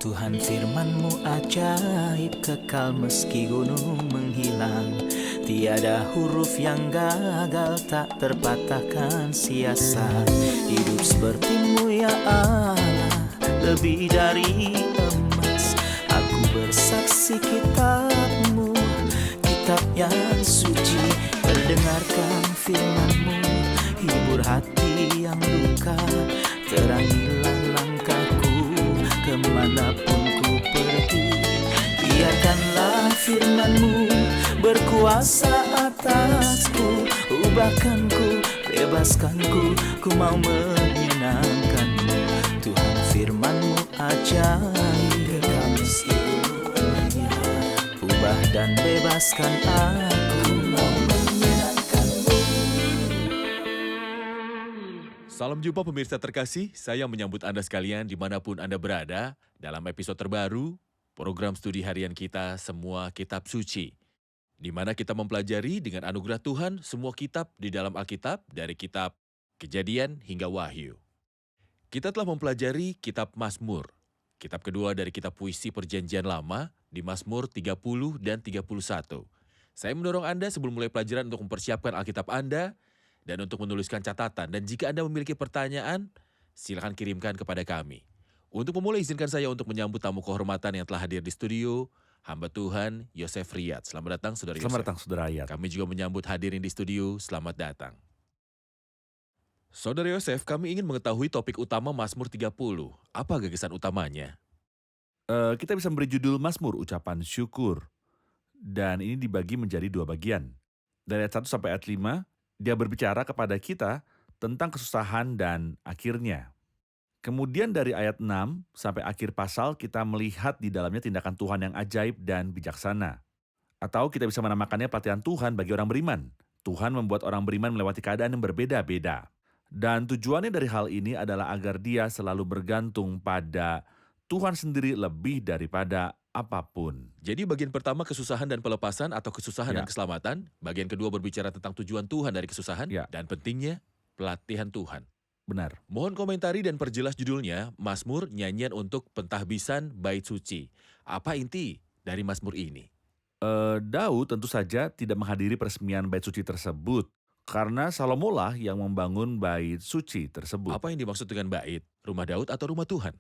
Tuhan firman-Mu ajaib, kekal meski gunung menghilang. Tiada huruf yang gagal, tak terpatahkan sia-sia. Hidup seperti-Mu ya Allah, lebih dari emas. Aku bersaksi kitab-Mu, kitab yang suci. Mendengarkan firman-Mu, hibur hati yang luka. Terangilah langkahku kemanapun ku pergi. Biarkanlah firman-Mu berkuasa atasku. Ubahkanku, bebaskanku, ku mau menyenangkan-Mu. Tuhan firman-Mu ajaib, kekal meski dunia. Ubah dan bebaskan aku, mau menyenangkan-Mu. Salam jumpa pemirsa terkasih, saya menyambut Anda sekalian dimanapun Anda berada dalam episode terbaru program studi harian kita Semua Kitab Suci, di mana kita mempelajari dengan anugerah Tuhan semua kitab di dalam Alkitab dari kitab Kejadian hingga Wahyu. Kita telah mempelajari kitab Mazmur, kitab kedua dari kitab puisi Perjanjian Lama di Mazmur 30 dan 31. Saya mendorong Anda sebelum mulai pelajaran untuk mempersiapkan Alkitab Anda dan untuk menuliskan catatan. Dan jika Anda memiliki pertanyaan, silakan kirimkan kepada kami. Untuk memulai, izinkan saya untuk menyambut tamu kehormatan yang telah hadir di studio, hamba Tuhan Yosef Riyad. Selamat datang, Saudara Yosef. Selamat datang, Saudara Ayat. Kami juga menyambut hadirin di studio, selamat datang. Saudara Yosef, kami ingin mengetahui topik utama Mazmur 30. Apa gagasan utamanya? Kita bisa memberi judul Mazmur, ucapan syukur. Dan ini dibagi menjadi dua bagian. Dari ayat 1 sampai ayat 5, dia berbicara kepada kita tentang kesusahan dan akhirnya. Kemudian dari ayat 6 sampai akhir pasal kita melihat di dalamnya tindakan Tuhan yang ajaib dan bijaksana. Atau kita bisa menamakannya pelatihan Tuhan bagi orang beriman. Tuhan membuat orang beriman melewati keadaan yang berbeda-beda. Dan tujuannya dari hal ini adalah agar dia selalu bergantung pada Tuhan sendiri lebih daripada apapun. Jadi bagian pertama kesusahan dan pelepasan atau kesusahan Ya. dan keselamatan. Bagian kedua berbicara tentang tujuan Tuhan dari kesusahan. Ya. Dan pentingnya, pelatihan Tuhan. Benar. Mohon komentari dan perjelas judulnya, Mazmur Nyanyian untuk Pentahbisan Bait Suci. Apa inti dari Mazmur ini? Daud tentu saja tidak menghadiri peresmian bait suci tersebut karena Salomo lah yang membangun bait suci tersebut. Apa yang dimaksud dengan bait? Rumah Daud atau rumah Tuhan?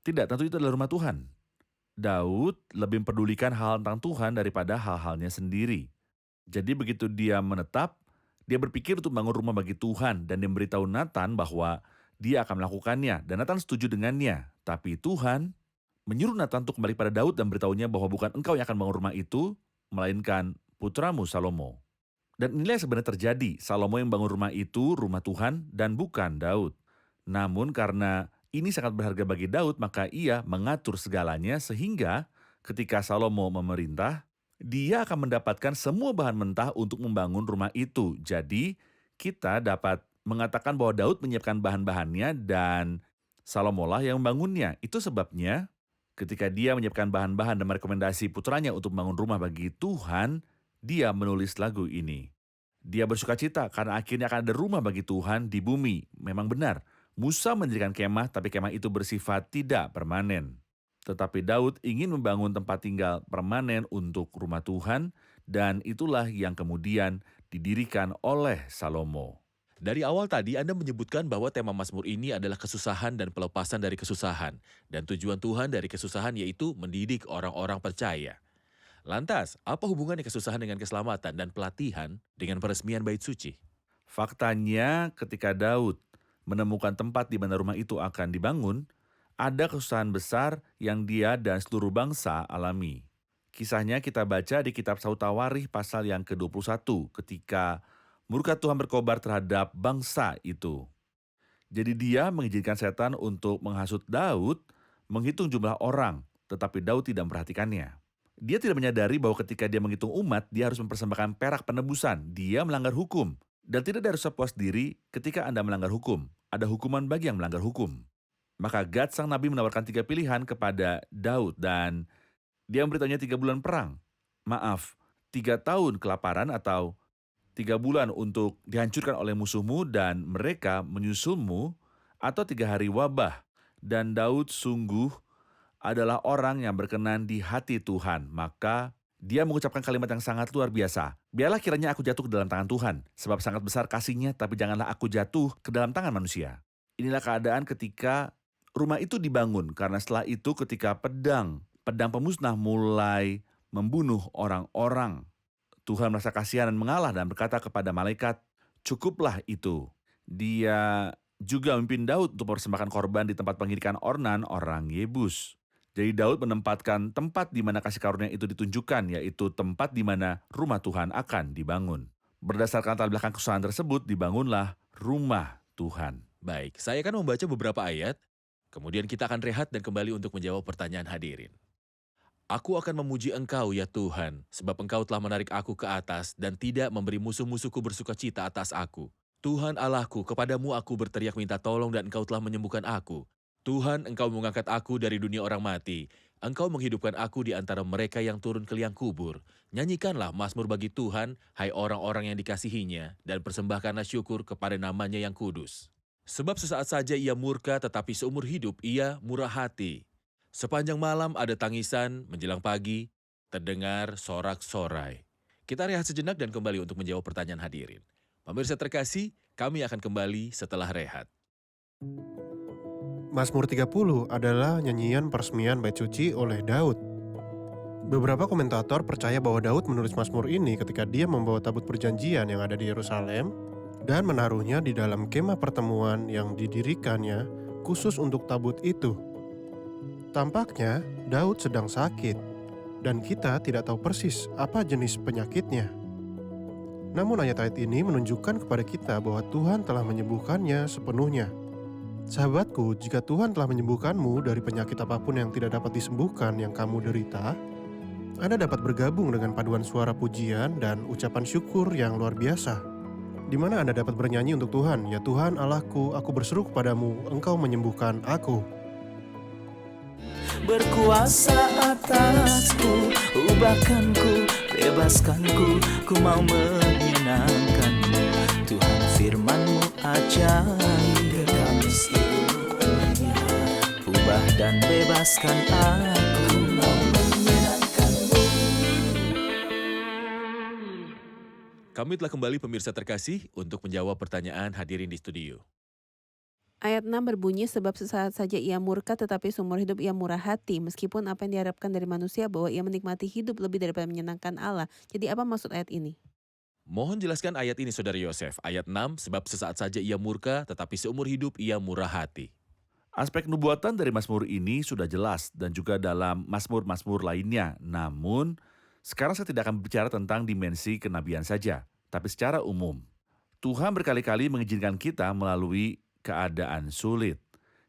Tidak, tentu itu adalah rumah Tuhan. Daud lebih mempedulikan hal tentang Tuhan daripada hal-halnya sendiri. Jadi begitu dia menetap, dia berpikir untuk bangun rumah bagi Tuhan dan dia memberitahu Nathan bahwa dia akan melakukannya dan Nathan setuju dengannya. Tapi Tuhan menyuruh Nathan untuk kembali pada Daud dan beritahunya bahwa bukan engkau yang akan bangun rumah itu, melainkan putramu Salomo. Dan inilah yang sebenarnya terjadi, Salomo yang bangun rumah itu, rumah Tuhan, dan bukan Daud. Namun karena ini sangat berharga bagi Daud, maka ia mengatur segalanya sehingga ketika Salomo memerintah, dia akan mendapatkan semua bahan mentah untuk membangun rumah itu. Jadi kita dapat mengatakan bahwa Daud menyiapkan bahan-bahannya dan Salomo lah yang membangunnya. Itu sebabnya ketika dia menyiapkan bahan-bahan dan merekomendasi putranya untuk membangun rumah bagi Tuhan, dia menulis lagu ini. Dia bersukacita karena akhirnya akan ada rumah bagi Tuhan di bumi. Memang benar, Musa mendirikan kemah, tapi kemah itu bersifat tidak permanen. Tetapi Daud ingin membangun tempat tinggal permanen untuk rumah Tuhan, dan itulah yang kemudian didirikan oleh Salomo. Dari awal tadi Anda menyebutkan bahwa tema Mazmur ini adalah kesusahan dan pelepasan dari kesusahan. Dan tujuan Tuhan dari kesusahan yaitu mendidik orang-orang percaya. Lantas, apa hubungannya kesusahan dengan keselamatan dan pelatihan dengan peresmian bait suci? Faktanya ketika Daud menemukan tempat di mana rumah itu akan dibangun, ada kesusahan besar yang dia dan seluruh bangsa alami. Kisahnya kita baca di kitab Saut Tawarikh pasal yang ke-21 ketika murka Tuhan berkobar terhadap bangsa itu. Jadi dia mengizinkan setan untuk menghasut Daud, menghitung jumlah orang, tetapi Daud tidak memperhatikannya. Dia tidak menyadari bahwa ketika dia menghitung umat, dia harus mempersembahkan perak penebusan. Dia melanggar hukum. Dan tidak ada rasa puas diri ketika Anda melanggar hukum. Ada hukuman bagi yang melanggar hukum. Maka Gad sang nabi menawarkan 3 pilihan kepada Daud dan dia memberitahunya 3 bulan perang. 3 tahun kelaparan atau 3 bulan untuk dihancurkan oleh musuhmu dan mereka menyusulmu, atau 3 hari wabah. Dan Daud sungguh adalah orang yang berkenan di hati Tuhan. Maka dia mengucapkan kalimat yang sangat luar biasa. Biarlah kiranya aku jatuh ke dalam tangan Tuhan, sebab sangat besar kasih-Nya, tapi janganlah aku jatuh ke dalam tangan manusia. Inilah keadaan ketika rumah itu dibangun, karena setelah itu ketika pedang pemusnah mulai membunuh orang-orang, Tuhan merasa kasihan dan mengalah dan berkata kepada malaikat, cukuplah itu. Dia juga memimpin Daud untuk mempersembahkan korban di tempat pengirikan Ornan orang Yebus. Jadi Daud menempatkan tempat di mana kasih karunia itu ditunjukkan, yaitu tempat di mana rumah Tuhan akan dibangun. Berdasarkan latar belakang kesusahan tersebut, dibangunlah rumah Tuhan. Baik, saya akan membaca beberapa ayat, kemudian kita akan rehat dan kembali untuk menjawab pertanyaan hadirin. Aku akan memuji Engkau ya Tuhan, sebab Engkau telah menarik aku ke atas dan tidak memberi musuh-musuhku bersukacita atas aku. Tuhan Allahku, kepadamu aku berteriak minta tolong dan Engkau telah menyembuhkan aku. Tuhan, Engkau mengangkat aku dari dunia orang mati. Engkau menghidupkan aku di antara mereka yang turun ke liang kubur. Nyanyikanlah mazmur bagi Tuhan, hai orang-orang yang dikasihinya, dan persembahkanlah syukur kepada namanya yang kudus. Sebab sesaat saja ia murka, tetapi seumur hidup ia murah hati. Sepanjang malam ada tangisan, menjelang pagi, terdengar sorak-sorai. Kita rehat sejenak dan kembali untuk menjawab pertanyaan hadirin. Pemirsa terkasih, kami akan kembali setelah rehat. Mazmur 30 adalah nyanyian peresmian bait suci oleh Daud. Beberapa komentator percaya bahwa Daud menulis Mazmur ini ketika dia membawa tabut perjanjian yang ada di Yerusalem dan menaruhnya di dalam kemah pertemuan yang didirikannya khusus untuk tabut itu. Tampaknya Daud sedang sakit dan kita tidak tahu persis apa jenis penyakitnya. Namun ayat-ayat ini menunjukkan kepada kita bahwa Tuhan telah menyembuhkannya sepenuhnya. Sahabatku, jika Tuhan telah menyembuhkanmu dari penyakit apapun yang tidak dapat disembuhkan yang kamu derita, Anda dapat bergabung dengan paduan suara pujian dan ucapan syukur yang luar biasa, di mana Anda dapat bernyanyi untuk Tuhan, ya Tuhan Allahku, aku berseru kepadamu, Engkau menyembuhkan aku. Berkuasa atasku, ubahkanku, bebaskanku, ku mau menyenangkanmu. Tuhan firman-Mu ajaib, kekal seluruhnya. Ubah dan bebaskan aku, mau menyenangkanmu. Kami telah kembali pemirsa terkasih untuk menjawab pertanyaan hadirin di studio. Ayat 6 berbunyi, sebab sesaat saja ia murka tetapi seumur hidup ia murah hati. Meskipun apa yang diharapkan dari manusia bahwa ia menikmati hidup lebih daripada menyenangkan Allah. Jadi apa maksud ayat ini? Mohon jelaskan ayat ini Saudara Yosef. Ayat 6, sebab sesaat saja ia murka tetapi seumur hidup ia murah hati. Aspek nubuatan dari Mazmur ini sudah jelas dan juga dalam Mazmur-Mazmur lainnya. Namun, sekarang saya tidak akan bicara tentang dimensi kenabian saja, tapi secara umum. Tuhan berkali-kali mengizinkan kita melalui keadaan sulit.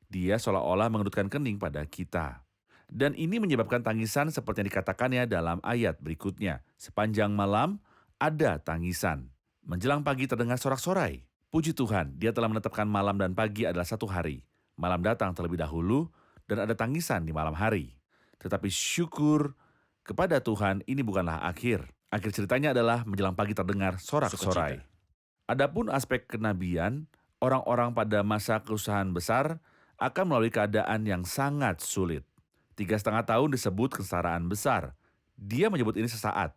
Dia seolah-olah mengerutkan kening pada kita. Dan ini menyebabkan tangisan seperti yang dikatakannya dalam ayat berikutnya. Sepanjang malam ada tangisan. Menjelang pagi terdengar sorak-sorai. Puji Tuhan, Dia telah menetapkan malam dan pagi adalah satu hari. Malam datang terlebih dahulu dan ada tangisan di malam hari. Tetapi syukur kepada Tuhan ini bukanlah akhir. Akhir ceritanya adalah menjelang pagi terdengar sorak-sorai. Adapun aspek kenabian, orang-orang pada masa kesusahan besar akan melalui keadaan yang sangat sulit. 3,5 tahun disebut kesengsaraan besar. Dia menyebut ini sesaat.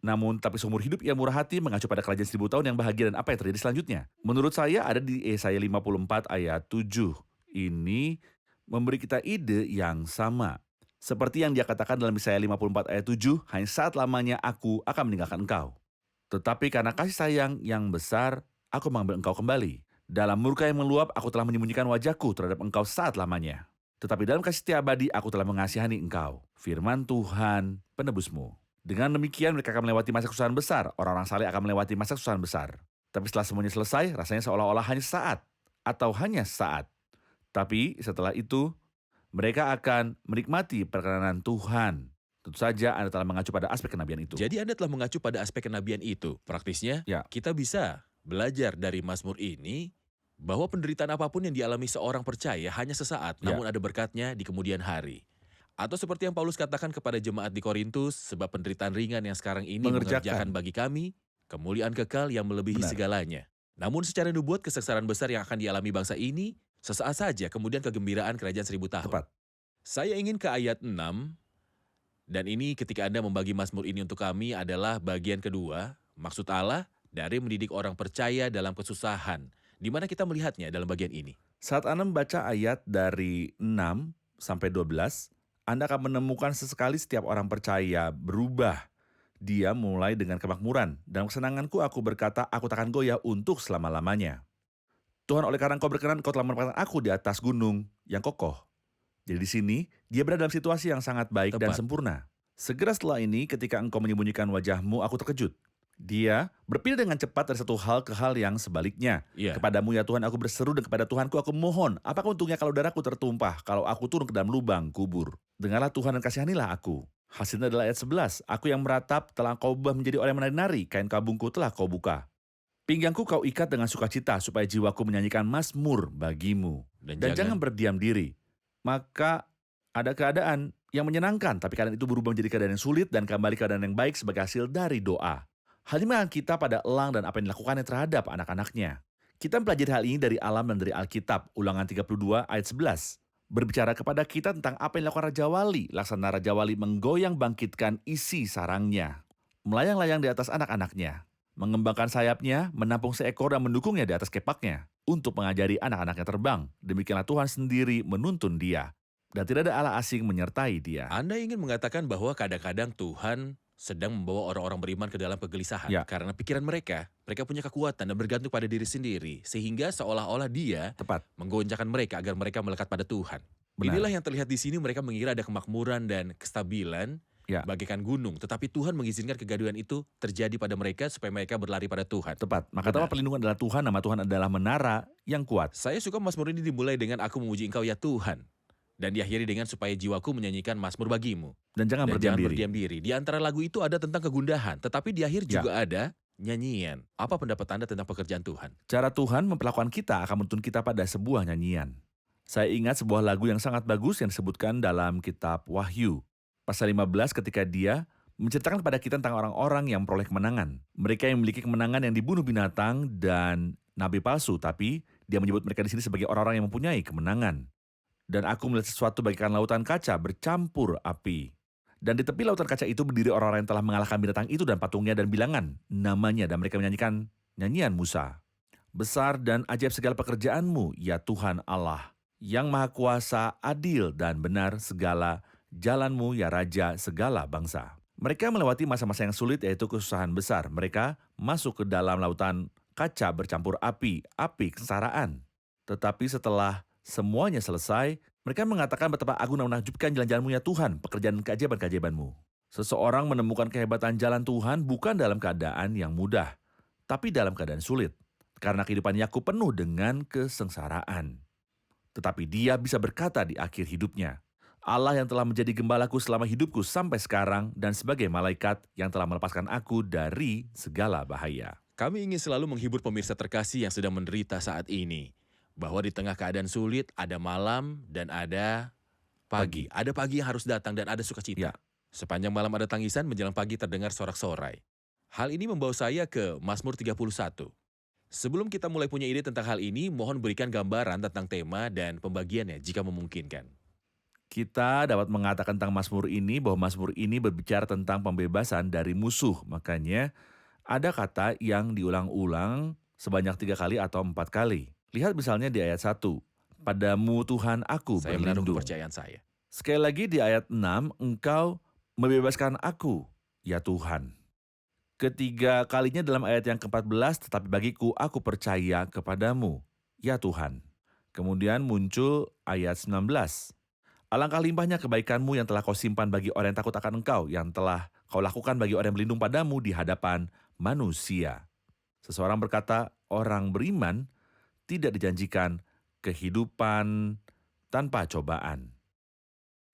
Namun, tapi seumur hidup ia murah hati mengacu pada kerajaan 1000 tahun yang bahagia dan apa yang terjadi selanjutnya. Menurut saya ada di Yesaya 54 ayat 7. Ini memberi kita ide yang sama. Seperti yang dia katakan dalam Yesaya 54 ayat 7, hanya saat lamanya aku akan meninggalkan engkau. Tetapi karena kasih sayang yang besar, aku mengambil engkau kembali. Dalam murka yang meluap, aku telah menyembunyikan wajahku terhadap engkau saat lamanya. Tetapi dalam kasih setia abadi, aku telah mengasihani engkau. Firman Tuhan, penebusmu. Dengan demikian, mereka akan melewati masa kesusahan besar. Orang-orang saleh akan melewati masa kesusahan besar. Tapi setelah semuanya selesai, rasanya seolah-olah hanya saat. Atau hanya saat. Tapi setelah itu, mereka akan menikmati perkenanan Tuhan. Tentu saja Anda telah mengacu pada aspek kenabian itu. Jadi Anda telah mengacu pada aspek kenabian itu. Praktisnya, kita bisa belajar dari Mazmur ini bahwa penderitaan apapun yang dialami seorang percaya hanya sesaat, namun ada berkatnya di kemudian hari. Atau seperti yang Paulus katakan kepada jemaat di Korintus, sebab penderitaan ringan yang sekarang ini mengerjakan bagi kami kemuliaan kekal yang melebihi segalanya. Namun secara nubuat kesengsaraan besar yang akan dialami bangsa ini sesaat saja, kemudian kegembiraan kerajaan 1000 tahun. Tepat. Saya ingin ke ayat 6, dan ini ketika Anda membagi Mazmur ini untuk kami adalah bagian kedua, maksud Allah dari mendidik orang percaya dalam kesusahan. Di mana kita melihatnya dalam bagian ini? Saat Anda membaca ayat dari 6 sampai 12, Anda akan menemukan sesekali setiap orang percaya berubah. Dia mulai dengan kemakmuran. Dalam kesenanganku aku berkata, aku takkan goyah untuk selama-lamanya. Tuhan, oleh karena Engkau berkenan, Engkau telah menempatkan aku di atas gunung yang kokoh. Jadi di sini, dia berada dalam situasi yang sangat baik dan Tepat. sempurna. Segera setelah ini, ketika Engkau menyembunyikan wajahmu, aku terkejut. Dia berpindah dengan cepat dari satu hal ke hal yang sebaliknya. Iya. Kepadamu ya Tuhan aku berseru dan kepada Tuhanku aku mohon. Apakah untungnya kalau darahku tertumpah, kalau aku turun ke dalam lubang kubur? Dengarlah Tuhan dan kasihanilah aku. Hasilnya adalah ayat 11. Aku yang meratap telah kau ubah menjadi orang yang menari-nari, kain kabungku telah kau buka. Pinggangku kau ikat dengan sukacita supaya jiwaku menyanyikan mazmur bagimu. Dan jangan berdiam diri. Maka ada keadaan yang menyenangkan, tapi keadaan itu berubah menjadi keadaan yang sulit dan kembali keadaan yang baik sebagai hasil dari doa. Hal ini mengingatkan kita pada elang dan apa yang dilakukannya terhadap anak-anaknya. Kita mempelajari hal ini dari alam dan dari Alkitab, Ulangan 32 ayat 11. Berbicara kepada kita tentang apa yang dilakukan Raja Wali. Laksana Raja Wali menggoyang bangkitkan isi sarangnya. Melayang-layang di atas anak-anaknya. Mengembangkan sayapnya, menampung seekor dan mendukungnya di atas kepaknya. Untuk mengajari anak-anaknya terbang. Demikianlah Tuhan sendiri menuntun dia. Dan tidak ada Allah asing menyertai dia. Anda ingin mengatakan bahwa kadang-kadang Tuhan sedang membawa orang-orang beriman ke dalam kegelisahan. Ya. Karena pikiran mereka punya kekuatan dan bergantung pada diri sendiri. Sehingga seolah-olah dia Tepat. menggoncangkan mereka agar mereka melekat pada Tuhan. Benar. Inilah yang terlihat di sini, mereka mengira ada kemakmuran dan kestabilan Ya. bagaikan gunung. Tetapi Tuhan mengizinkan kegaduhan itu terjadi pada mereka supaya mereka berlari pada Tuhan. Tepat. Maka tema perlindungan adalah Tuhan, nama Tuhan adalah menara yang kuat. Saya suka Mazmur ini dimulai dengan aku memuji Engkau ya Tuhan. Dan diakhiri dengan supaya jiwaku menyanyikan Mazmur bagimu. Dan jangan Dan berdiam jangan diri. berdiam diri. Di antara lagu itu ada tentang kegundahan, tetapi di akhir Ya. juga ada nyanyian. Apa pendapat Anda tentang pekerjaan Tuhan? Cara Tuhan memperlakukan kita akan menuntun kita pada sebuah nyanyian. Saya ingat sebuah lagu yang sangat bagus yang disebutkan dalam kitab Wahyu. Pasal 15 ketika dia menceritakan kepada kita tentang orang-orang yang memperoleh kemenangan. Mereka yang memiliki kemenangan yang dibunuh binatang dan nabi palsu, tapi dia menyebut mereka di sini sebagai orang-orang yang mempunyai kemenangan. Dan aku melihat sesuatu bagaikan lautan kaca bercampur api. Dan di tepi lautan kaca itu berdiri orang-orang yang telah mengalahkan binatang itu dan patungnya dan bilangan namanya. Dan mereka menyanyikan nyanyian Musa. Besar dan ajaib segala pekerjaanmu, ya Tuhan Allah. Yang maha kuasa, adil dan benar segala jalanmu, ya Raja segala bangsa. Mereka melewati masa-masa yang sulit yaitu kesusahan besar. Mereka masuk ke dalam lautan kaca bercampur api kesengsaraan. Tetapi setelah semuanya selesai, mereka mengatakan betapa agung dan menakjubkan jalan-jalanmu ya Tuhan, pekerjaan keajaiban-keajaibanmu. Seseorang menemukan kehebatan jalan Tuhan bukan dalam keadaan yang mudah, tapi dalam keadaan sulit. Karena kehidupan Yakub penuh dengan kesengsaraan. Tetapi dia bisa berkata di akhir hidupnya, Allah yang telah menjadi gembalaku selama hidupku sampai sekarang dan sebagai malaikat yang telah melepaskan aku dari segala bahaya. Kami ingin selalu menghibur pemirsa terkasih yang sedang menderita saat ini. Bahwa di tengah keadaan sulit, ada malam dan ada pagi. Ada pagi yang harus datang dan ada sukacita. Ya. Sepanjang malam ada tangisan, menjelang pagi terdengar sorak-sorai. Hal ini membawa saya ke Mazmur 31. Sebelum kita mulai punya ide tentang hal ini, mohon berikan gambaran tentang tema dan pembagiannya jika memungkinkan. Kita dapat mengatakan tentang Mazmur ini bahwa Mazmur ini berbicara tentang pembebasan dari musuh. Makanya ada kata yang diulang-ulang sebanyak 3 kali atau 4 kali. Lihat misalnya di ayat 1. Padamu Tuhan aku Saya menaruh berlindung. kepercayaan saya. Sekali lagi di ayat 6. Engkau membebaskan aku, ya Tuhan. Ketiga kalinya dalam ayat yang ke-14. Tetapi bagiku aku percaya kepadamu, ya Tuhan. Kemudian muncul ayat 19. Alangkah limpahnya kebaikanmu yang telah kau simpan bagi orang yang takut akan engkau, yang telah kau lakukan bagi orang yang berlindung padamu di hadapan manusia. Seseorang berkata, orang beriman tidak dijanjikan kehidupan tanpa cobaan.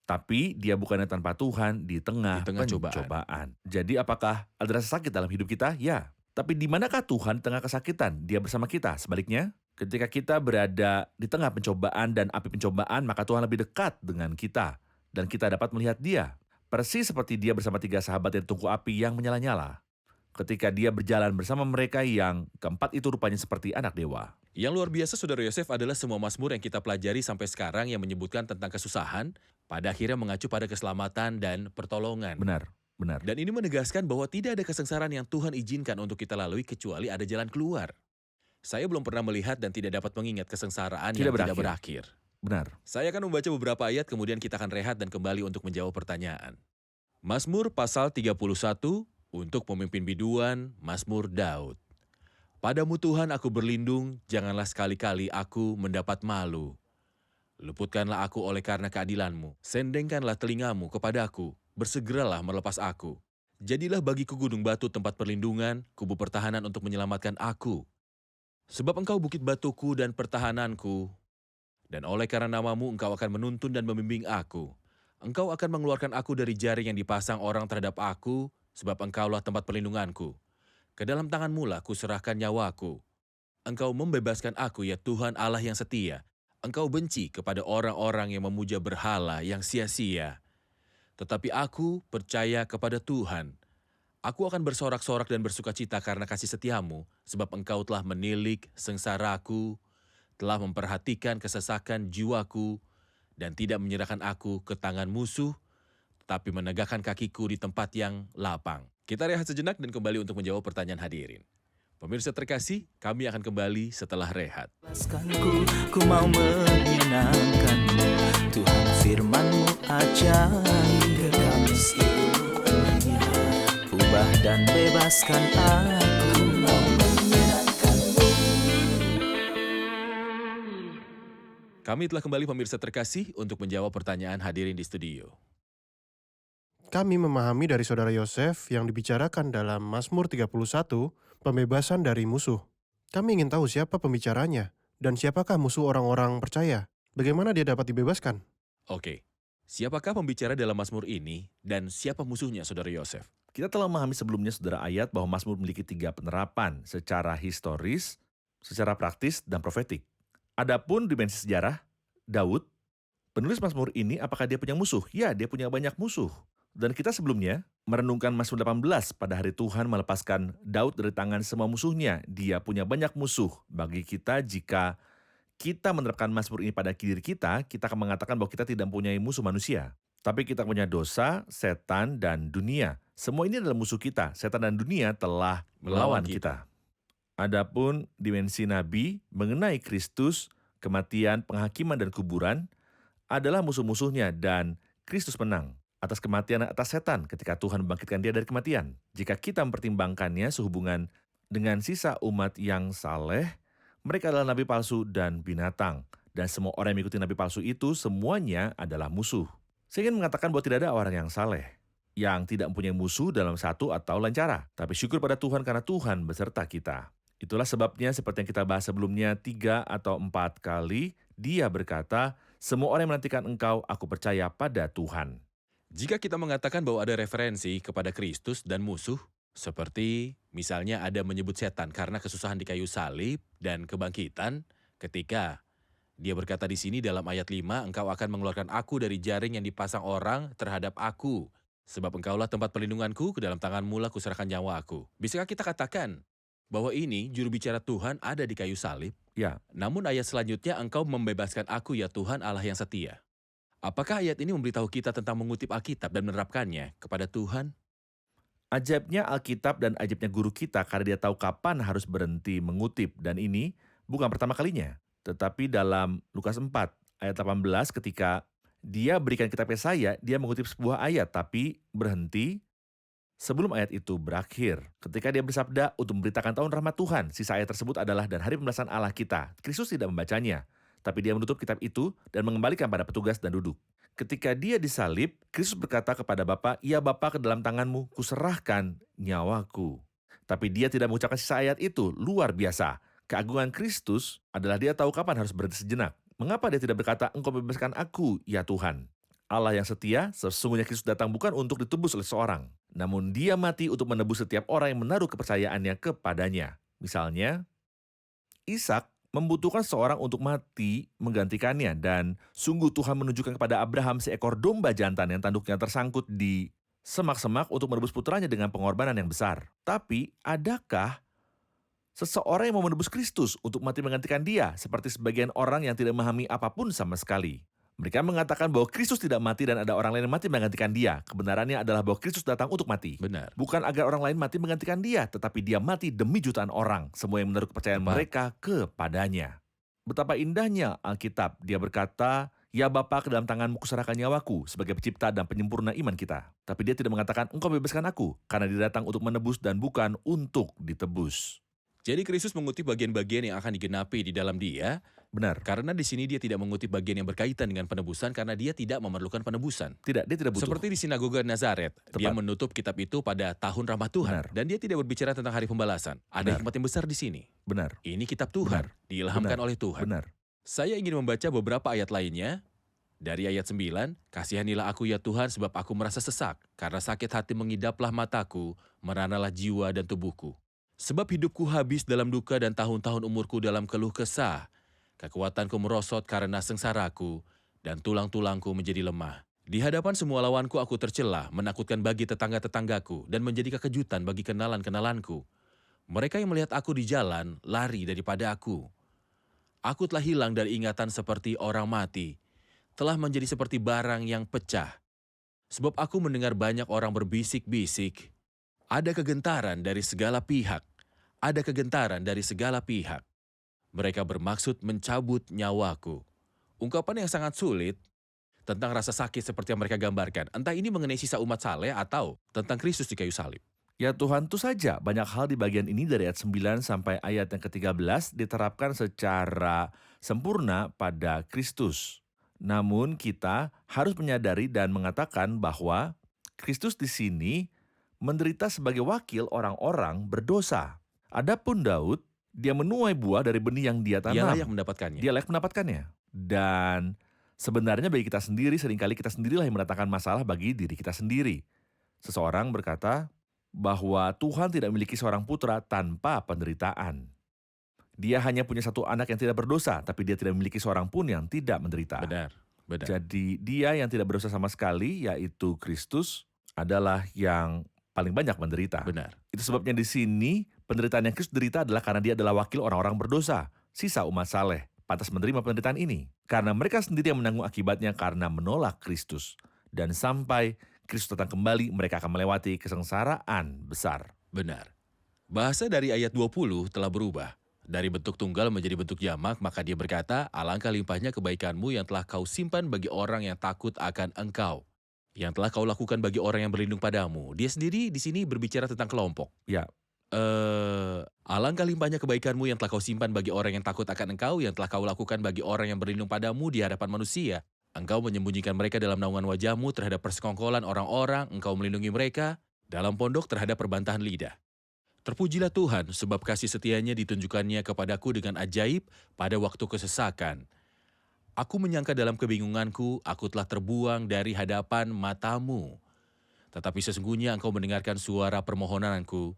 Tapi dia bukannya tanpa Tuhan di tengah pencobaan. Jadi apakah ada rasa sakit dalam hidup kita? Ya. Tapi di manakah Tuhan di tengah kesakitan? Dia bersama kita. Sebaliknya, ketika kita berada di tengah pencobaan dan api pencobaan, maka Tuhan lebih dekat dengan kita. Dan kita dapat melihat dia. Persis seperti dia bersama 3 sahabat yang tungku api yang menyala-nyala. ketika dia berjalan bersama mereka yang keempat itu rupanya seperti anak dewa. Yang luar biasa Saudara Yosef adalah semua mazmur yang kita pelajari sampai sekarang yang menyebutkan tentang kesusahan, pada akhirnya mengacu pada keselamatan dan pertolongan. Benar. Dan ini menegaskan bahwa tidak ada kesengsaraan yang Tuhan izinkan untuk kita lalui kecuali ada jalan keluar. Saya belum pernah melihat dan tidak dapat mengingat kesengsaraan yang tidak berakhir. Benar. Saya akan membaca beberapa ayat, kemudian kita akan rehat dan kembali untuk menjawab pertanyaan. Mazmur pasal 31 untuk pemimpin biduan, Mazmur Daud. Padamu Tuhan aku berlindung, janganlah sekali-kali aku mendapat malu. Luputkanlah aku oleh karena keadilan-Mu, sendengkanlah telingamu kepadaku, bersegeralah melepas aku. Jadilah bagiku gunung batu tempat perlindungan, kubu pertahanan untuk menyelamatkan aku. Sebab Engkau bukit batuku dan pertahananku, dan oleh karena namamu Engkau akan menuntun dan membimbing aku. Engkau akan mengeluarkan aku dari jaring yang dipasang orang terhadap aku, sebab Engkaulah tempat perlindunganku. Ke dalam tangan-Mu lah kuserahkan nyawaku. Engkau membebaskan aku, ya Tuhan Allah yang setia. Engkau benci kepada orang-orang yang memuja berhala yang sia-sia. Tetapi aku percaya kepada Tuhan. Aku akan bersorak-sorak dan bersukacita karena kasih setiamu, sebab Engkau telah menilik sengsaraku, telah memperhatikan kesesakan jiwaku, dan tidak menyerahkan aku ke tangan musuh, tetapi menegakkan kakiku di tempat yang lapang. Kita rehat sejenak dan kembali untuk menjawab pertanyaan hadirin. Pemirsa terkasih, kami akan kembali setelah rehat. Bebaskanku, ku mau menyenangkanmu. Tuhan firman-Mu ajaib, kekal seluruhnya. Ubah dan bebaskan aku, mau menyenangkanmu. Kami telah kembali pemirsa terkasih untuk menjawab pertanyaan hadirin di studio. Kami memahami dari Saudara Yosef yang dibicarakan dalam Mazmur 31, pembebasan dari musuh. Kami ingin tahu siapa pembicaranya dan siapakah musuh orang-orang percaya. Bagaimana dia dapat dibebaskan? Oke, siapakah pembicara dalam Mazmur ini dan siapa musuhnya Saudara Yosef? Kita telah memahami sebelumnya saudara ayat bahwa Mazmur memiliki 3 penerapan secara historis, secara praktis, dan profetik. Adapun dimensi sejarah, Daud, penulis Mazmur ini apakah dia punya musuh? Ya, dia punya banyak musuh. Dan kita sebelumnya merenungkan Mazmur 18 pada hari Tuhan melepaskan Daud dari tangan semua musuhnya. Dia punya banyak musuh. Bagi kita, jika kita menerapkan Mazmur ini pada diri kita akan mengatakan bahwa kita tidak mempunyai musuh manusia. Tapi kita punya dosa, setan, dan dunia. Semua ini adalah musuh kita. Setan dan dunia telah melawan kita. Adapun dimensi Nabi mengenai Kristus, kematian, penghakiman, dan kuburan adalah musuh-musuhnya dan Kristus menang atas kematian dan atas setan ketika Tuhan membangkitkan dia dari kematian. Jika kita mempertimbangkannya sehubungan dengan sisa umat yang saleh, mereka adalah nabi palsu dan binatang. Dan semua orang yang mengikuti nabi palsu itu semuanya adalah musuh. Saya ingin mengatakan bahwa tidak ada orang yang saleh, yang tidak mempunyai musuh dalam satu atau lain cara. Tapi syukur pada Tuhan karena Tuhan beserta kita. Itulah sebabnya seperti yang kita bahas sebelumnya 3 atau 4 kali, dia berkata, semua orang yang menantikan engkau, aku percaya pada Tuhan. Jika kita mengatakan bahwa ada referensi kepada Kristus dan musuh, seperti misalnya ada menyebut setan karena kesusahan di kayu salib dan kebangkitan, ketika dia berkata di sini dalam ayat 5, engkau akan mengeluarkan aku dari jaring yang dipasang orang terhadap aku. Sebab engkaulah tempat perlindunganku, ke dalam tanganmu lah kuserahkan nyawa aku. Bisakah kita katakan bahwa ini juru bicara Tuhan ada di kayu salib? Ya, Namun ayat selanjutnya, engkau membebaskan aku ya Tuhan Allah yang setia. Apakah ayat ini memberitahu kita tentang mengutip Alkitab dan menerapkannya kepada Tuhan? ajaibnya Alkitab dan ajaibnya guru kita karena dia tahu kapan harus berhenti mengutip. Dan ini bukan pertama kalinya. Tetapi dalam Lukas 4 ayat 18 ketika dia berikan kitab Yesaya, dia mengutip sebuah ayat tapi berhenti sebelum ayat itu berakhir. Ketika dia bersabda untuk memberitakan tahun rahmat Tuhan, sisa ayat tersebut adalah dan hari pembalasan Allah kita. Kristus tidak membacanya, tapi dia menutup kitab itu dan mengembalikan pada petugas dan duduk. Ketika dia disalib, Kristus berkata kepada Bapa, "Ya Bapa, ke dalam tanganmu kuserahkan nyawaku." Tapi dia tidak mengucapkan sisa ayat itu. Luar biasa. Keagungan Kristus adalah dia tahu kapan harus berhenti sejenak. Mengapa dia tidak berkata, "Engkau bebaskan aku, ya Tuhan"? Allah yang setia, sesungguhnya Kristus datang bukan untuk ditebus oleh seorang, namun dia mati untuk menebus setiap orang yang menaruh kepercayaannya kepadanya. Misalnya, Ishak membutuhkan seorang untuk mati menggantikannya, dan sungguh Tuhan menunjukkan kepada Abraham seekor domba jantan yang tanduknya tersangkut di semak-semak untuk menebus putranya dengan pengorbanan yang besar. Tapi, adakah seseorang yang mau menebus Kristus untuk mati menggantikan dia, seperti sebagian orang yang tidak memahami apapun sama sekali? Mereka mengatakan bahwa Kristus tidak mati dan ada orang lain yang mati menggantikan dia. Kebenarannya adalah bahwa Kristus datang untuk mati. Benar. Bukan agar orang lain mati menggantikan dia, tetapi dia mati demi jutaan orang, semua yang menaruh kepercayaan Tepat. mereka kepadanya. Betapa indahnya Alkitab. Dia berkata, "Ya Bapa, ke dalam tanganmu kuserahkan nyawaku sebagai pencipta dan penyempurna iman kita." Tapi dia tidak mengatakan, "Engkau bebaskan aku," karena dia datang untuk menebus dan bukan untuk ditebus. Jadi Kristus mengutip bagian-bagian yang akan digenapi di dalam dia, Benar. karena di sini dia tidak mengutip bagian yang berkaitan dengan penebusan karena dia tidak memerlukan penebusan. Tidak, dia tidak butuh. Seperti di sinagoga Nazaret, dia Tepat. menutup kitab itu pada tahun Rahmat Tuhan. Benar. Dan dia tidak berbicara tentang hari pembalasan. Ada Benar. hikmat yang besar di sini. Benar. Ini kitab Tuhan, Benar. diilhamkan Benar. oleh Tuhan. Benar. Saya ingin membaca beberapa ayat lainnya. Dari ayat 9, "Kasihanilah aku ya Tuhan sebab aku merasa sesak, karena sakit hati mengidaplah mataku, meranalah jiwa dan tubuhku. Sebab hidupku habis dalam duka dan tahun-tahun umurku dalam keluh kesah. Kekuatanku merosot karena sengsaraku, dan tulang-tulangku menjadi lemah. Di hadapan semua lawanku aku tercela, menakutkan bagi tetangga-tetanggaku, dan menjadi kekejutan bagi kenalan-kenalanku. Mereka yang melihat aku di jalan, lari daripada aku. Aku telah hilang dari ingatan seperti orang mati, telah menjadi seperti barang yang pecah. Sebab aku mendengar banyak orang berbisik-bisik. Ada kegentaran dari segala pihak. Ada kegentaran dari segala pihak. Mereka bermaksud mencabut nyawaku." Ungkapan yang sangat sulit tentang rasa sakit seperti yang mereka gambarkan. Entah ini mengenai sisa umat saleh atau tentang Kristus di kayu salib. Ya Tuhan, itu saja banyak hal di bagian ini dari ayat 9 sampai ayat yang ke-13 diterapkan secara sempurna pada Kristus. Namun kita harus menyadari dan mengatakan bahwa Kristus di sini menderita sebagai wakil orang-orang berdosa. Adapun Daud, dia menuai buah dari benih yang dia tanam. Dia layak mendapatkannya. Dia layak mendapatkannya. Dan sebenarnya bagi kita sendiri, seringkali kita sendirilah yang mendatangkan masalah bagi diri kita sendiri. Seseorang berkata bahwa Tuhan tidak memiliki seorang putra tanpa penderitaan. Dia hanya punya satu anak yang tidak berdosa, tapi dia tidak memiliki seorang pun yang tidak menderita. Benar, benar. Jadi dia yang tidak berdosa sama sekali, yaitu Kristus, adalah yang paling banyak menderita. Benar. Itu sebabnya di sini penderitaan yang Kristus derita adalah karena dia adalah wakil orang-orang berdosa. Sisa umat saleh pantas menerima penderitaan ini. Karena mereka sendiri yang menanggung akibatnya karena menolak Kristus. Dan sampai Kristus datang kembali, mereka akan melewati kesengsaraan besar. Benar. Bahasa dari ayat 20 telah berubah. Dari bentuk tunggal menjadi bentuk jamak, maka dia berkata, "Alangkah limpahnya kebaikanmu yang telah kau simpan bagi orang yang takut akan engkau. Yang telah kau lakukan bagi orang yang berlindung padamu." Dia sendiri di sini berbicara tentang kelompok. Ya, Alangkah limpahnya kebaikanmu yang telah kau simpan bagi orang yang takut akan engkau, yang telah kau lakukan bagi orang yang berlindung padamu di hadapan manusia. Engkau menyembunyikan mereka dalam naungan wajahmu terhadap persekongkolan orang-orang, engkau melindungi mereka dalam pondok terhadap perbantahan lidah. Terpujilah Tuhan, sebab kasih setianya ditunjukkannya kepadaku dengan ajaib pada waktu kesesakan. Aku menyangka dalam kebingunganku, aku telah terbuang dari hadapan matamu. Tetapi sesungguhnya engkau mendengarkan suara permohonanku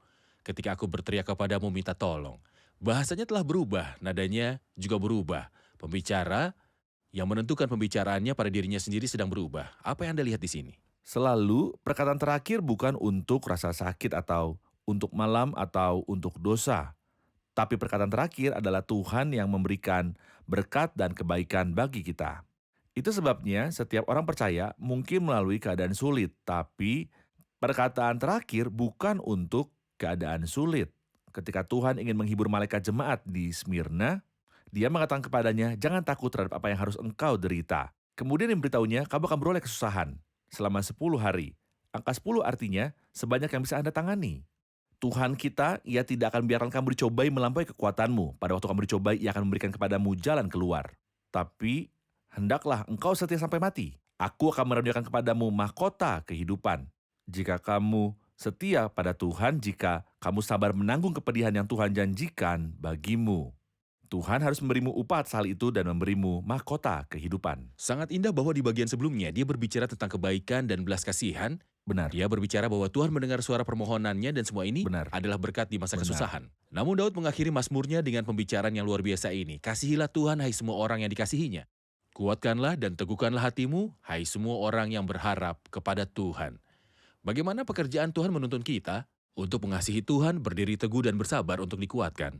ketika aku berteriak kepadamu minta tolong. Bahasanya telah berubah, nadanya juga berubah. Pembicara yang menentukan pembicaraannya pada dirinya sendiri sedang berubah. Apa yang Anda lihat di sini? selalu perkataan terakhir bukan untuk rasa sakit atau untuk malam atau untuk dosa. Tapi perkataan terakhir adalah Tuhan yang memberikan berkat dan kebaikan bagi kita. Itu sebabnya setiap orang percaya mungkin melalui keadaan sulit, tapi perkataan terakhir bukan untuk keadaan sulit. Ketika Tuhan ingin menghibur malaikat jemaat di Smyrna, dia mengatakan kepadanya, "Jangan takut terhadap apa yang harus engkau derita." Kemudian diberitahunya, "Kamu akan beroleh kesusahan selama 10 hari." Angka 10 artinya sebanyak yang bisa Anda tangani. Tuhan kita, Ia tidak akan biarkan kamu dicobai melampaui kekuatanmu. Pada waktu kamu dicobai, Ia akan memberikan kepadamu jalan keluar. Tapi, hendaklah engkau setia sampai mati. Aku akan mengaruniakan kepadamu mahkota kehidupan. Jika kamu setia pada Tuhan, jika kamu sabar menanggung kepedihan yang Tuhan janjikan bagimu. Tuhan harus memberimu upah atas hal itu dan memberimu mahkota kehidupan. Sangat indah bahwa di bagian sebelumnya dia berbicara tentang kebaikan dan belas kasihan. Benar. Dia berbicara bahwa Tuhan mendengar suara permohonannya dan semua ini Benar. adalah berkat di masa Benar. kesusahan. Namun Daud mengakhiri mazmurnya dengan pembicaraan yang luar biasa ini. "Kasihilah Tuhan, hai semua orang yang dikasihinya. Kuatkanlah dan teguhkanlah hatimu, hai semua orang yang berharap kepada Tuhan. Bagaimana pekerjaan Tuhan menuntun kita untuk mengasihi Tuhan, berdiri teguh dan bersabar untuk dikuatkan?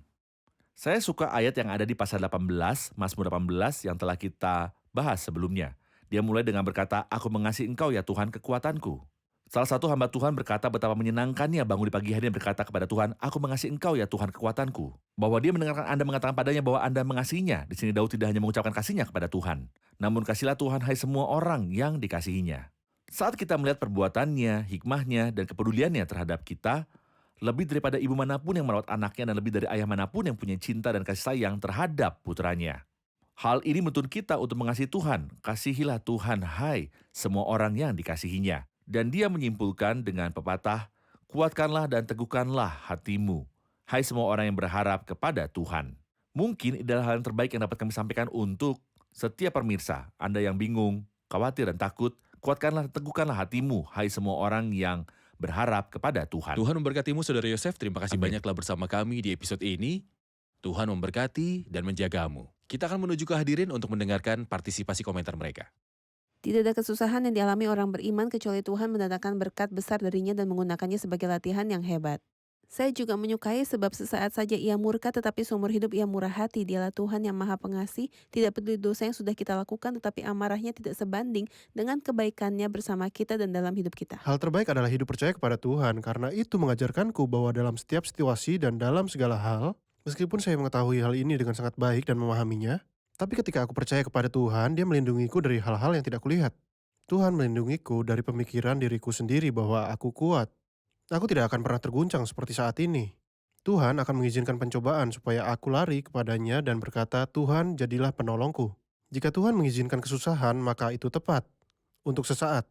Saya suka ayat yang ada di pasal 18, Mazmur 18 yang telah kita bahas sebelumnya. Dia mulai dengan berkata, "Aku mengasihi Engkau ya Tuhan, kekuatanku." Salah satu hamba Tuhan berkata betapa menyenangkannya bangun di pagi hari dan berkata kepada Tuhan, "Aku mengasihi Engkau ya Tuhan, kekuatanku." Bahwa dia mendengarkan Anda mengatakan padanya bahwa Anda mengasihinya. Di sini Daud tidak hanya mengucapkan kasihnya kepada Tuhan, namun kasihlah Tuhan hai semua orang yang dikasihinya. Saat kita melihat perbuatannya, hikmahnya, dan kepeduliannya terhadap kita, lebih daripada ibu manapun yang merawat anaknya dan lebih dari ayah manapun yang punya cinta dan kasih sayang terhadap putranya. Hal ini menuntun kita untuk mengasihi Tuhan. Kasihilah Tuhan hai semua orang yang dikasihinya. Dan dia menyimpulkan dengan pepatah, "Kuatkanlah dan teguhkanlah hatimu, hai semua orang yang berharap kepada Tuhan." Mungkin ini adalah hal yang terbaik yang dapat kami sampaikan untuk setiap pemirsa. Anda yang bingung, khawatir dan takut, kuatkanlah dan teguhkanlah hatimu, hai semua orang yang berharap kepada Tuhan. Tuhan memberkatimu, Saudara Yosef. Terima kasih Amin. banyak telah bersama kami di episode ini. Tuhan memberkati dan menjagamu. Kita akan menuju ke hadirin untuk mendengarkan partisipasi komentar mereka. Tidak ada kesusahan yang dialami orang beriman kecuali Tuhan mendatangkan berkat besar darinya dan menggunakannya sebagai latihan yang hebat. Saya juga menyukai sebab sesaat saja ia murka tetapi seumur hidup ia murah hati. Dialah Tuhan yang maha pengasih, tidak peduli dosa yang sudah kita lakukan tetapi amarahnya tidak sebanding dengan kebaikannya bersama kita dan dalam hidup kita. Hal terbaik adalah hidup percaya kepada Tuhan, karena itu mengajarkanku bahwa dalam setiap situasi dan dalam segala hal, meskipun saya mengetahui hal ini dengan sangat baik dan memahaminya, tapi ketika aku percaya kepada Tuhan, Dia melindungiku dari hal-hal yang tidak kulihat. Tuhan melindungiku dari pemikiran diriku sendiri bahwa aku kuat. Aku tidak akan pernah terguncang seperti saat ini. Tuhan akan mengizinkan pencobaan supaya aku lari kepadanya dan berkata, "Tuhan, jadilah penolongku." Jika Tuhan mengizinkan kesusahan, maka itu tepat untuk sesaat.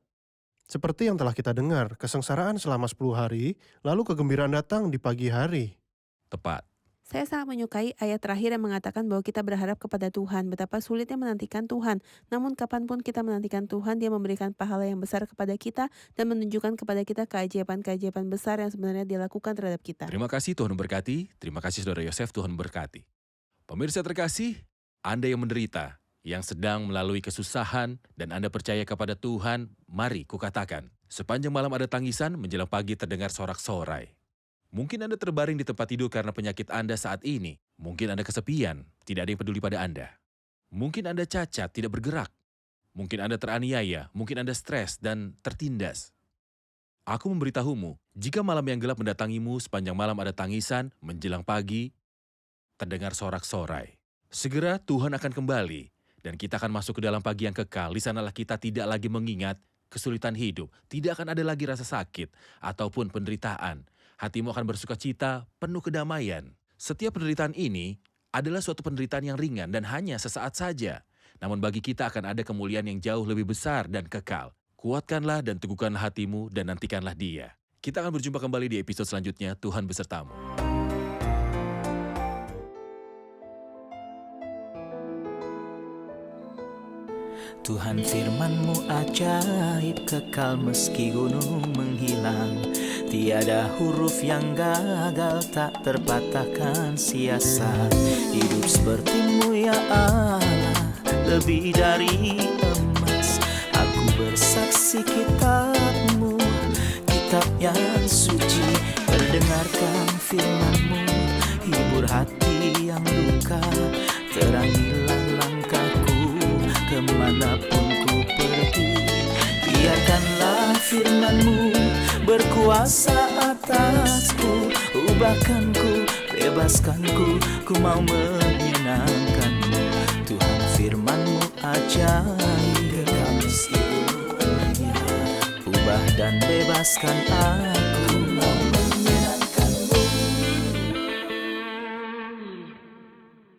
Seperti yang telah kita dengar, kesengsaraan selama 10 hari, lalu kegembiraan datang di pagi hari. Tepat. Saya sangat menyukai ayat terakhir yang mengatakan bahwa kita berharap kepada Tuhan. Betapa sulitnya menantikan Tuhan. Namun kapanpun kita menantikan Tuhan, Dia memberikan pahala yang besar kepada kita dan menunjukkan kepada kita keajaiban-keajaiban besar yang sebenarnya Dia lakukan terhadap kita. Terima kasih, Tuhan memberkati. Terima kasih, Saudara Yosef. Tuhan memberkati. Pemirsa terkasih, Anda yang menderita, yang sedang melalui kesusahan, dan Anda percaya kepada Tuhan, mari kukatakan, sepanjang malam ada tangisan, menjelang pagi terdengar sorak-sorai. Mungkin Anda terbaring di tempat tidur karena penyakit Anda saat ini. Mungkin Anda kesepian, tidak ada yang peduli pada Anda. Mungkin Anda cacat, tidak bergerak. Mungkin Anda teraniaya, mungkin Anda stres dan tertindas. Aku memberitahumu, jika malam yang gelap mendatangimu, sepanjang malam ada tangisan, menjelang pagi, terdengar sorak-sorai. Segera Tuhan akan kembali, dan kita akan masuk ke dalam pagi yang kekal. Di sanalah kita tidak lagi mengingat kesulitan hidup, tidak akan ada lagi rasa sakit ataupun penderitaan. Hatimu akan bersuka cita, penuh kedamaian. Setiap penderitaan ini adalah suatu penderitaan yang ringan dan hanya sesaat saja. Namun bagi kita akan ada kemuliaan yang jauh lebih besar dan kekal. Kuatkanlah dan teguhkanlah hatimu dan nantikanlah Dia. Kita akan berjumpa kembali di episode selanjutnya. Tuhan besertamu. Tuhan firman-Mu ajaib, kekal meski gunung menghilang. Tiada huruf yang gagal, tak terpatahkan sia-sia. Hidup seperti-Mu ya Allah, lebih dari emas. Aku bersaksi kitab-Mu, kitab yang suci. Mendengarkan firman-Mu, hibur hati yang luka. Terangilah langkahku kemanapun ku pergi. Biarkanlah firman-Mu berkuasa atasku. Ubahkanku, bebaskanku, ku mau menyenangkan-Mu. Tuhan firman-Mu ajaib, ubah dan bebaskan aku.